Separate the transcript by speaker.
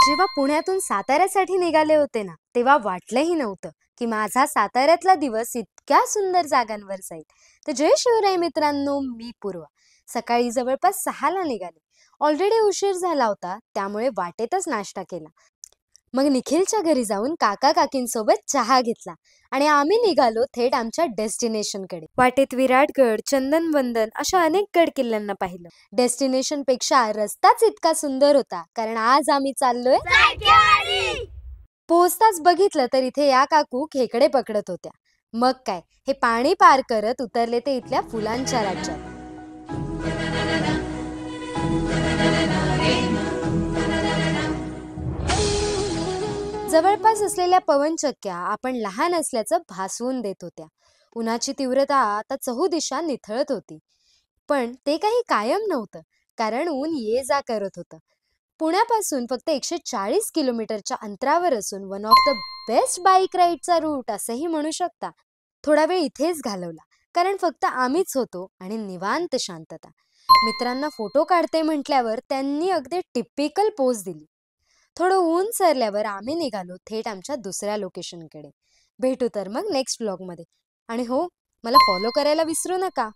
Speaker 1: जेव्हा पुण्यातून साताऱ्यासाठी निघाले होते ना, तेव्हा वाटलंही नव्हतं की माझा साताऱ्यातला दिवस इतक्या सुंदर जागांवर जाईल. तर जय शिवराय मित्रांनो, मी पूर्वा. सकाळी जवळपास 6ला निघाले. ऑलरेडी उशीर झाला होता, त्यामुळे वाटेतच नाश्ता केला. मग निखिलच्या घरी जाऊन काका काकींसोबत चहा घेतला आणि आम्ही निघालो थेट आमच्या डेस्टिनेशनकडे. वाटेत विराटगड, चंदनवंदन अशा अनेक गड किल्ल्यांना पाहिलं. डेस्टिनेशन पेक्षा रस्ताच इतका सुंदर होता, कारण आज आम्ही चाललोय. पोहोचताच बघितलं तर इथे या काकू खेकडे पकडत होत्या. मग काय, हे पाणी पार करत उतरले ते इथल्या फुलांच्या राज्यात. जवळपास असलेल्या पवनचक्क्या आपण लहान असल्याचं भासवून देत होत्या. उन्हाची तीव्रता आता चहूदिशा निथळत होती. पण ते काही कायम नव्हतं, कारण ऊन ये जा करत होतं. पुण्यापासून फक्त 140 किलोमीटरच्या अंतरावर असून one of the best bike राईडचा रूट असंही म्हणू शकता. थोडा वेळ इथेच घालवला, कारण फक्त आम्हीच होतो आणि निवांत शांतता. मित्रांना फोटो काढते म्हटल्यावर त्यांनी अगदी टिपिकल पोज दिली. थोडं ऊन सरल्यावर आम्ही निघालो थेट आमच्या दुसऱ्या लोकेशनकडे. भेटू तर मग नेक्स्ट व्लॉगमध्ये. आणि हो, मला फॉलो करायला विसरू नका.